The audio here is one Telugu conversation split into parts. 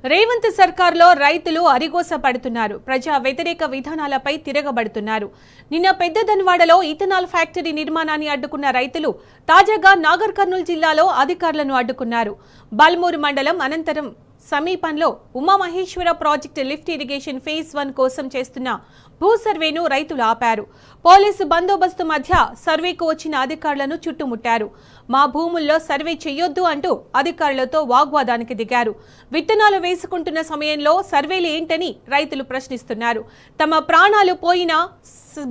రేవంత్ సర్కార్లో రైతులు అరిగోస పడుతున్నారు. ప్రజా వ్యతిరేక విధానాలపై తిరగబడుతున్నారు. నిన్న పెద్దదన్వాడలో ఇథనాల్ ఫ్యాక్టరీ నిర్మాణాన్ని అడ్డుకున్న రైతులు తాజాగా నాగర్ కర్నూల్ జిల్లాలో అధికారులను అడ్డుకున్నారు. బల్మూరు మండలం అనంతరం సమీపంలో Umamaheshwara project lift irrigation phase 1 కోసం చేస్తున్న భూ సర్వేను రైతులు ఆపారు. పోలీసు బందోబస్తు మధ్య సర్వేకు వచ్చిన అధికారులను చుట్టుముట్టారు. మా భూముల్లో సర్వే చేయొద్దు అంటూ అధికారులతో వాగ్వాదానికి దిగారు. విత్తనాలు వేసుకుంటున్న సమయంలో సర్వేలు ఏంటని రైతులు ప్రశ్నిస్తున్నారు. తమ ప్రాణాలు పోయినా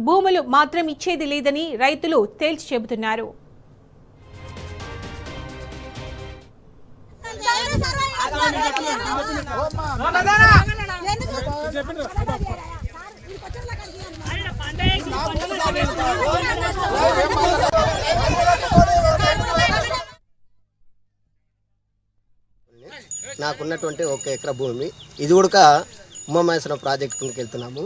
భూములు మాత్రం ఇచ్చేది లేదని రైతులు తేల్చి చెబుతున్నారు. నాకున్నటువంటి 1 ఎకరా భూమి ఇది కూడా ఉమామహేశ్వరం ప్రాజెక్టు కిందకి వెళ్తున్నాము.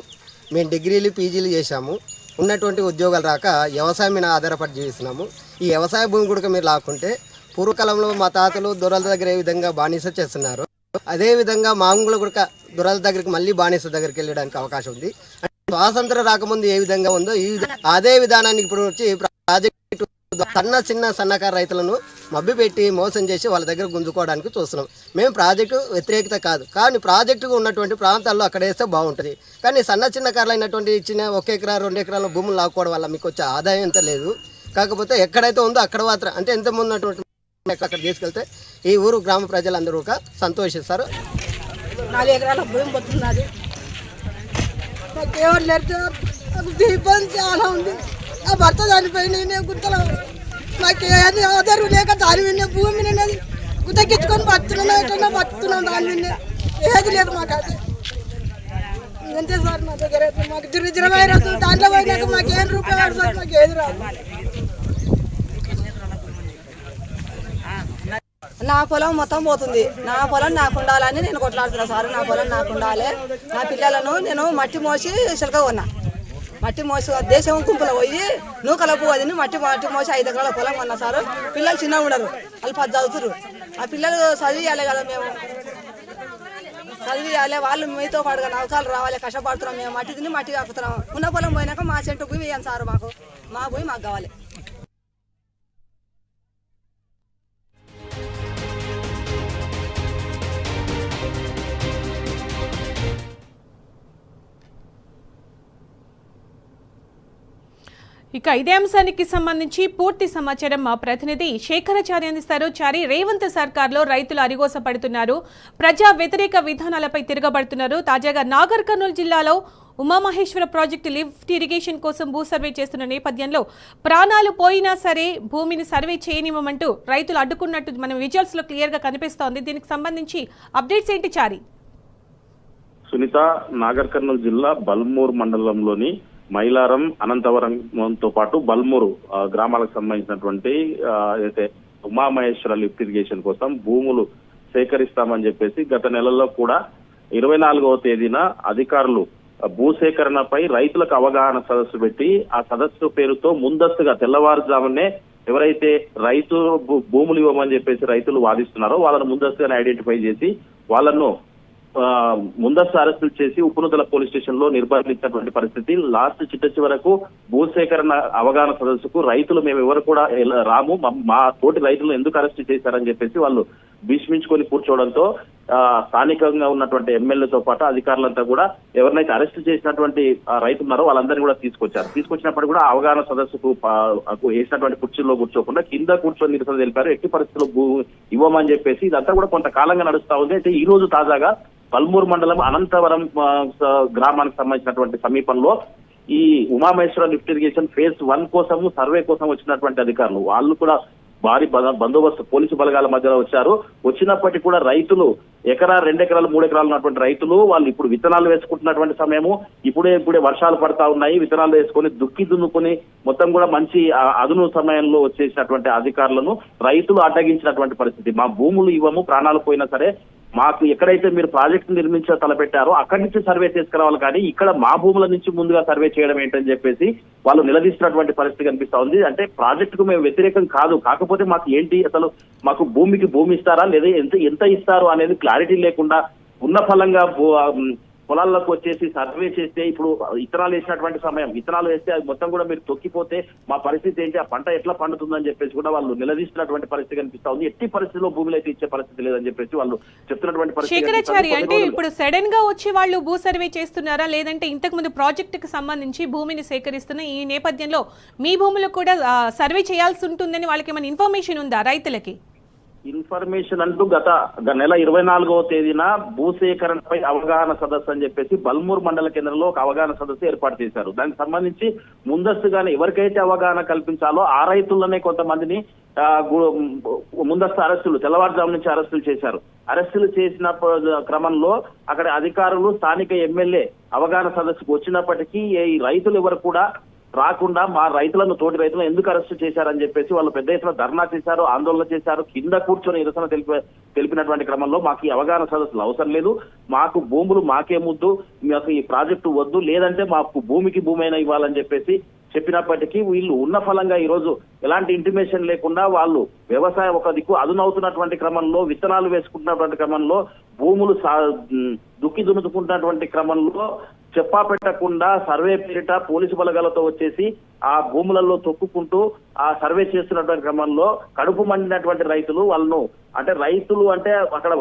మేము డిగ్రీలు పీజీలు చేశాము. ఉన్నటువంటి ఉద్యోగాలు రాక వ్యవసాయం మీద ఆధారపడి జీవిస్తున్నాము. ఈ వ్యవసాయ భూమి కూడా మీరు లాక్కుంటే పూర్వకాలంలో మా తాతలు దొరల దగ్గర ఏ విధంగా బానిస చేస్తున్నారు, అదేవిధంగా మామూలు కూడా దొరల దగ్గరికి మళ్ళీ బానిస దగ్గరికి వెళ్ళడానికి అవకాశం ఉంది. స్వాతంత్రం రాకముందు ఏ విధంగా ఉందో అదే విధానానికి ఇప్పుడు వచ్చి ప్రాజెక్టు సన్నకారు రైతులను మభ్యపెట్టి మోసం చేసి వాళ్ళ దగ్గర గుంజుకోవడానికి చూస్తున్నాం. మేము ప్రాజెక్టు వ్యతిరేకత కాదు, కానీ ప్రాజెక్టుగా ఉన్నటువంటి ప్రాంతాల్లో అక్కడ వేస్తే బాగుంటుంది. కానీ చిన్నకారులు అయినటువంటి ఇచ్చిన 1 ఎకరా 2 ఎకరాల భూములు లాక్కోవడం వల్ల మీకు వచ్చే ఆదాయం ఎంత లేదు. కాకపోతే ఎక్కడైతే ఉందో అక్కడ మాత్రం అంటే ఎంతమంది ఉన్నటువంటి అక్కడ తీసుకెళ్తే ఈ ఊరు గ్రామ ప్రజలందరూ సంతోషిస్తారు. 4 ఎకరాల భూమి పోతున్నది. నాకేమో లేదు, నాకు దీపం చాలా ఉంది. నా భర్త చనిపోయింది, నేను గుర్తలో నాకు ఏది ఆధారం లేక దాని విన్నే భూమి నిన్నది గుతకెత్తుకొని బతున్నాం దాని విన్నే ఏది లేదు మాకు. అది అంతే సార్, మా దగ్గర మాకు 20 రోజులు దాంట్లో పోయినాక మాకు ఏం రూపాయలు సార్, మాకు ఏది రాదు. నా పొలం మొత్తం పోతుంది. నా పొలం నాకు ఉండాలని నేను కొట్లాడుతున్నా సార్. నా పొలం నాకు ఉండాలి. నా పిల్లలను నేను మట్టి మోసి చిలక కొన్నా. మట్టి మోసి దేశం గుంపులో పోయి నూకల పోదని మట్టి మోసి 5 ఎకరాల పొలం కొన్నా సార్. పిల్లలు చిన్నగా ఉండరు, వాళ్ళు 10 చదువుతున్నారు. ఆ పిల్లలు చదివియాలి కదా, మేము చదివియాలి. వాళ్ళు మీతో పాటుగా నౌకాలు రావాలి, కష్టపడుతున్నాం. మేము మట్టి తిని మట్టి కాకుతున్నాం. ఉన్న పొలం పోయినాక మా చెట్టు భూమి వేయండి సార్, మా భూమి మాకు కావాలి. ఇక ఇదే అంశానికి సంబంధించి పూర్తి సమాచారం మా ప్రతినిధి శేఖరాచారి అందిస్తారు. చారి, రేవంత్ సర్కార్లో రైతులు అరిగోస పడుతున్నారు, ప్రజా వ్యతిరేక విధానాలపై తిరగబడుతున్నారు. తాజాగా నాగర్ కర్నూల్ జిల్లాలో ఉమామహేశ్వర ప్రాజెక్టు లిఫ్ట్ ఇరిగేషన్ కోసం భూ సర్వే చేస్తున్న నేపథ్యంలో ప్రాణాలు పోయినా సరే భూమిని సర్వే చేయనివ్వమంటూ రైతులు అడ్డుకున్నట్టు మనం విజువల్స్ లో క్లియర్ గా కనిపిస్తోంది. దీనికి సంబంధించి అప్డేట్స్ ఏంటి చారి? సునీత, నాగర్ కర్నూల్ జిల్లా బల్మూరు మండలంలోని మైలారం, అనంతవరంతో పాటు బల్మూరు గ్రామాలకు సంబంధించినటువంటి అయితే ఉమామహేశ్వర లిఫ్ట్ ఇరిగేషన్ కోసం భూములు సేకరిస్తామని చెప్పేసి గత నెలలో కూడా 24వ తేదీన అధికారులు భూసేకరణపై రైతులకు అవగాహన సదస్సు పెట్టి ఆ సదస్సు పేరుతో ముందస్తుగా తెల్లవారుజామునే ఎవరైతే రైతు భూములు ఇవ్వమని చెప్పేసి రైతులు వాదిస్తున్నారో వాళ్ళను ముందస్తుగానే ఐడెంటిఫై చేసి వాళ్ళను ముందస్తు అరెస్టులు చేసి ఉప్పునూతల పోలీస్ స్టేషన్ లో నిర్బంధించినటువంటి పరిస్థితి. లాస్ట్ చివరకు భూసేకరణ అవగాహన సదస్సుకు రైతులు మేము ఎవరు కూడా రాము, మా తోటి రైతులను ఎందుకు అరెస్ట్ చేశారని చెప్పేసి వాళ్ళు భీష్మించుకొని కూర్చోవడంతో స్థానికంగా ఉన్నటువంటి ఎమ్మెల్యేతో పాటు అధికారులంతా కూడా ఎవరినైతే అరెస్ట్ చేసినటువంటి రైతులు ఉన్నారో వాళ్ళందరినీ కూడా తీసుకొచ్చినప్పుడు కూడా అవగాహన సదస్సుకు వేసినటువంటి కుర్చీల్లో కూర్చోకుండా కింద కూర్చొని నిరసన తెలిపారు. ఎట్టి పరిస్థితుల్లో భూ ఇవ్వమని చెప్పేసి ఇదంతా కూడా కొంతకాలంగా నడుస్తా ఉంది. అయితే ఈ రోజు తాజాగా బల్మూరు మండలం అనంతవరం గ్రామానికి సంబంధించినటువంటి సమీపంలో ఈ ఉమామహేశ్వర లిఫ్ట్ ఇరిగేషన్ ఫేజ్ 1 కోసము సర్వే కోసం వచ్చినటువంటి అధికారులు వాళ్ళు కూడా భారీ బందోబస్తు పోలీసు బలగాల మధ్యలో వచ్చారు. వచ్చినప్పటికీ కూడా రైతులు ఎకరా 2 ఎకరాలు 3 ఎకరాలు ఉన్నటువంటి రైతులు వాళ్ళు ఇప్పుడు విత్తనాలు వేసుకుంటున్నటువంటి సమయము, ఇప్పుడే వర్షాలు పడతా ఉన్నాయి. విత్తనాలు వేసుకొని దున్నుకొని మొత్తం కూడా మంచి అదును సమయంలో వచ్చేసినటువంటి అధికారులను రైతులు అడ్డగించినటువంటి పరిస్థితి. మా భూములు ఇవ్వము, ప్రాణాలు పోయినా సరే మాకు ఎక్కడైతే మీరు ప్రాజెక్టు నిర్మించ తలపెట్టారో అక్కడి నుంచి సర్వే తీసుకురావాలి, కానీ ఇక్కడ మా భూముల నుంచి ముందుగా సర్వే చేయడం ఏంటని చెప్పేసి వాళ్ళు నిలదీస్తున్నటువంటి పరిస్థితి కనిపిస్తా ఉంది. అంటే ప్రాజెక్టుకు మేము వ్యతిరేకం కాదు, కాకపోతే మాకు ఏంటి అసలు మాకు భూమికి భూమి ఇస్తారా లేదా ఎంత ఇస్తారు అనేది క్లారిటీ లేకుండా ఉన్న ఫలంగా పొలాల్లోకి వచ్చేసి సర్వే చేస్తే ఇప్పుడు ఇత్తనాలు వేసినటువంటి సమయం, ఇత్తనాలు వేస్తే అది మొత్తం కూడా మీరు తొక్కిపోతే మా పరిస్థితి ఏంటి, ఆ పంట ఎట్లా పండుతుందని చెప్పేసి కూడా వాళ్ళు నిలదీస్తున్నటువంటి పరిస్థితి కనిపిస్తా ఉంది. ఎట్టి పరిస్థితిలో భూములు అయితే ఇచ్చే పరిస్థితి లేదని చెప్పేసి వాళ్ళు చెప్తున్నటువంటి పరిస్థితి. శేఖరాచారి, అంటే ఇప్పుడు సడన్ గా వచ్చి వాళ్ళు భూ సర్వే చేస్తున్నారా, లేదంటే ఇంతకు ముందు ప్రాజెక్టుకు సంబంధించి భూమిని సేకరిస్తున్న ఈ నేపథ్యంలో మీ భూములు కూడా సర్వే చేయాల్సి ఉంటుందని వాళ్ళకి ఏమైనా ఇన్ఫర్మేషన్ ఉందా రైతులకి? ఇన్ఫర్మేషన్ అంటూ గత నెల 24వ తేదీన భూసేకరణపై అవగాహన సదస్సు అని చెప్పేసి బల్మూరు మండల కేంద్రంలో ఒక అవగాహన సదస్సు ఏర్పాటు చేశారు. దానికి సంబంధించి ముందస్తుగానే ఎవరికైతే అవగాహన కల్పించాలో ఆ రైతులనే కొంతమందిని ముందస్తు అరెస్టులు, తెల్లవారుజాము నుంచి అరెస్టులు చేశారు. అరెస్టులు చేసిన క్రమంలో అక్కడ అధికారులు, స్థానిక ఎమ్మెల్యే అవగాహన సదస్సుకు వచ్చినప్పటికీ ఈ రైతులు ఎవరు కూడా రాకుండా మా రైతులను, తోటి రైతులను ఎందుకు అరెస్టు చేశారని చెప్పేసి వాళ్ళు పెద్ద ఎత్తున ధర్నా చేశారు, ఆందోళన చేశారు. కింద కూర్చొని నిరసన తెలిపినటువంటి క్రమంలో మాకు ఈ అవగాహన సదస్సులు అవసరం లేదు, మాకు భూములు మాకే ముద్దు, మాకు ఈ ప్రాజెక్టు వద్దు, లేదంటే మాకు భూమికి భూమి అయినా ఇవ్వాలని చెప్పేసి చెప్పినప్పటికీ వీళ్ళు ఉన్న ఫలంగా ఈ రోజు ఎలాంటి ఇంటిమేషన్ లేకుండా వాళ్ళు వ్యవసాయం ఒక దిక్కు అదునవుతున్నటువంటి క్రమంలో, విత్తనాలు వేసుకుంటున్నటువంటి క్రమంలో, భూములు దుక్కి దున్నుకుంటున్నటువంటి క్రమంలో చెప్పా పెట్టకుండా సర్వే పేరిట పోలీసు బలగాలతో వచ్చేసి ఆ భూములలో తొక్కుకుంటూ ఆ సర్వే చేస్తున్నటువంటి క్రమంలో కడుపు మండినటువంటి రైతులు వాళ్ళను, అంటే రైతులు అంటే అక్కడ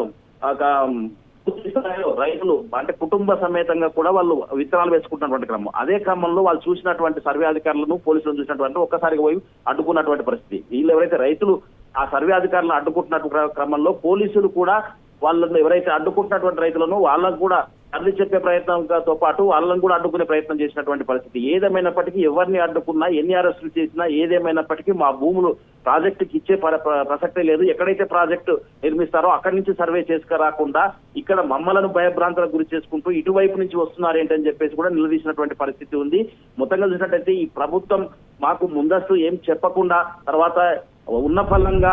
రైతులు అంటే కుటుంబ సమేతంగా కూడా వాళ్ళు విత్తనాలు వేసుకుంటున్నటువంటి క్రమం. అదే క్రమంలో వాళ్ళు చూసినటువంటి సర్వే అధికారులను, పోలీసులను చూసినటువంటి ఒక్కసారిగా పోయి అడ్డుకున్నటువంటి పరిస్థితి. వీళ్ళు ఎవరైతే రైతులు ఆ సర్వే అధికారులను అడ్డుకుంటున్నటువంటి క్రమంలో పోలీసులు కూడా వాళ్ళను, ఎవరైతే అడ్డుకుంటున్నటువంటి రైతులను వాళ్ళకు కూడా అర్థం చెప్పే ప్రయత్నంతో పాటు వాళ్ళని కూడా అడ్డుకునే ప్రయత్నం చేసినటువంటి పరిస్థితి. ఏదేమైనప్పటికీ ఎవరిని అడ్డుకున్నా, ఎన్ని అరెస్టులు చేసినా, ఏదేమైనప్పటికీ మా భూములు ప్రాజెక్టుకి ఇచ్చే ప్రసక్తే లేదు. ఎక్కడైతే ప్రాజెక్టు నిర్మిస్తారో అక్కడి నుంచి సర్వే చేసుకురాకుండా ఇక్కడ మమ్మలను భయభ్రాంతులకు గురి చేసుకుంటూ ఇటువైపు నుంచి వస్తున్నారు ఏంటని చెప్పేసి కూడా నిలదీసినటువంటి పరిస్థితి ఉంది. మొత్తంగా చూసినట్టయితే ఈ ప్రభుత్వం మాకు ముందస్తు ఏం చెప్పకుండా తర్వాత ఉన్న ఫలంగా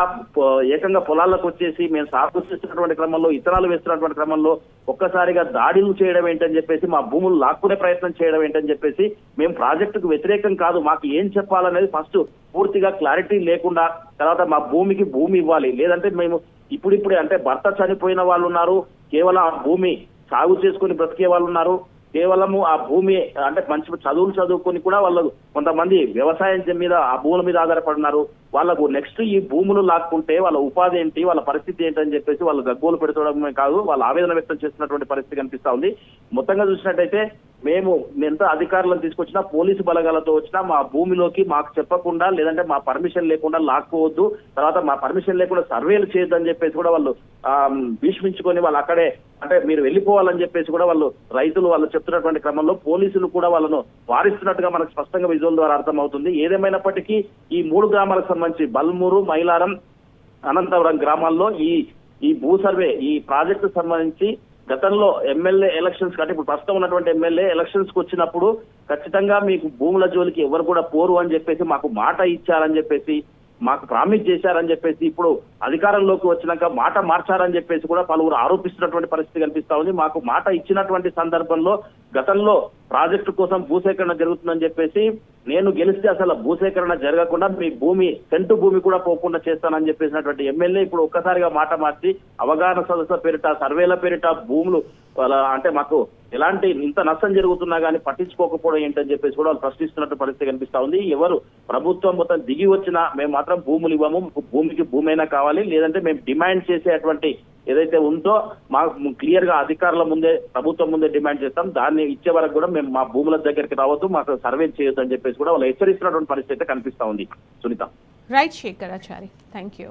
ఏకంగా పొలాలకు వచ్చేసి మేము సాగు చేస్తున్నటువంటి క్రమంలో, ఇతరాలు వేస్తున్నటువంటి క్రమంలో ఒక్కసారిగా దాడులు చేయడం ఏంటని చెప్పేసి, మా భూములు లాక్కునే ప్రయత్నం చేయడం ఏంటని చెప్పేసి, మేము ప్రాజెక్టుకు వ్యతిరేకం కాదు, మాకు ఏం చెప్పాలనేది ఫస్ట్ పూర్తిగా క్లారిటీ లేకుండా తర్వాత మా భూమికి భూమి ఇవ్వాలి, లేదంటే మేము ఇప్పుడిప్పుడే అంటే భర్త చనిపోయిన వాళ్ళు ఉన్నారు, కేవలం ఆ భూమి సాగు చేసుకుని బ్రతికే వాళ్ళు ఉన్నారు, కేవలము ఆ భూమి అంటే మంచి చదువులు చదువుకొని కూడా వాళ్ళు కొంతమంది వ్యవసాయం మీద ఆ భూముల మీద ఆధారపడినారు. వాళ్ళకు నెక్స్ట్ ఈ భూములు లాక్కుంటే వాళ్ళ ఉపాధి ఏంటి, వాళ్ళ పరిస్థితి ఏంటని చెప్పేసి వాళ్ళు గగ్గోలు పెడుకోవడమే కాదు, వాళ్ళ ఆవేదన వ్యక్తం చేస్తున్నటువంటి పరిస్థితి కనిపిస్తా ఉంది. మొత్తంగా చూసినట్టయితే మేము ఎంత అధికారులను తీసుకొచ్చినా, పోలీసు బలగాలతో వచ్చినా మా భూమిలోకి మాకు చెప్పకుండా, లేదంటే మా పర్మిషన్ లేకుండా లాక్కోవద్దు, తర్వాత మా పర్మిషన్ లేకుండా సర్వేలు చేయొద్దని చెప్పేసి కూడా వాళ్ళు భీష్మించుకొని వాళ్ళు అక్కడే అంటే మీరు వెళ్ళిపోవాలని చెప్పేసి కూడా వాళ్ళు రైతులు వాళ్ళు చెప్తున్నటువంటి క్రమంలో పోలీసులు కూడా వాళ్ళను వారిస్తున్నట్టుగా మనకు స్పష్టంగా విజువల్ ద్వారా అర్థమవుతుంది. ఏదేమైనప్పటికీ ఈ 3 గ్రామాలకు సంబంధించి బల్మూరు, మైలారం, అనంతవరం గ్రామాల్లో ఈ భూ సర్వే, ఈ ప్రాజెక్టు సంబంధించి గతంలో ఎమ్మెల్యే ఎలక్షన్స్ అంటే ఇప్పుడు ప్రస్తుతం ఉన్నటువంటి ఎమ్మెల్యే ఎలక్షన్స్ కు వచ్చినప్పుడు ఖచ్చితంగా మీకు భూముల జోలికి ఎవరు కూడా పోరు అని చెప్పేసి మాకు మాట ఇచ్చారని చెప్పేసి, మాకు ప్రామిస్ చేశారని చెప్పేసి, ఇప్పుడు అధికారంలోకి వచ్చినాక మాట మార్చారని చెప్పేసి కూడా పలువురు ఆరోపిస్తున్నటువంటి పరిస్థితి కనిపిస్తా ఉంది. మాకు మాట ఇచ్చినటువంటి సందర్భంలో గతంలో ప్రాజెక్టు కోసం భూసేకరణ జరుగుతుందని చెప్పేసి, నేను గెలిస్తే అసలు భూసేకరణ జరగకుండా మీ భూమి సెంటు భూమి కూడా పోకుండా చేస్తానని చెప్పేసినటువంటి ఎమ్మెల్యే ఇప్పుడు ఒక్కసారిగా మాట మార్చి అవగాహన సదస్సు పేరిట, సర్వేల పేరిట భూములు అంటే మాకు ఎలాంటి ఇంత నష్టం జరుగుతున్నా కానీ పట్టించుకోకపోవడం ఏంటని చెప్పేసి కూడా వాళ్ళు ప్రశ్నిస్తున్నట్టు పరిస్థితి కనిపిస్తా ఉంది. ఎవరు ప్రభుత్వం మొత్తం దిగి వచ్చినా మేము మాత్రం భూములు ఇవ్వము, భూమికి భూమి అయినా కావాలి, లేదంటే మేము డిమాండ్ చేసేటువంటి ఏదైతే ఉందో మాకు క్లియర్ గా అధికారుల ముందే, ప్రభుత్వం ముందే డిమాండ్ చేస్తాం, దాన్ని ఇచ్చే వరకు కూడా మేము మా భూముల దగ్గరికి రావద్దు, మాకు సర్వే చేయొద్దు అని చెప్పేసి కూడా వాళ్ళు హెచ్చరిస్తున్నటువంటి పరిస్థితి అయితే కనిపిస్తా ఉంది. Sunitha. Right Shekarachari, thank you.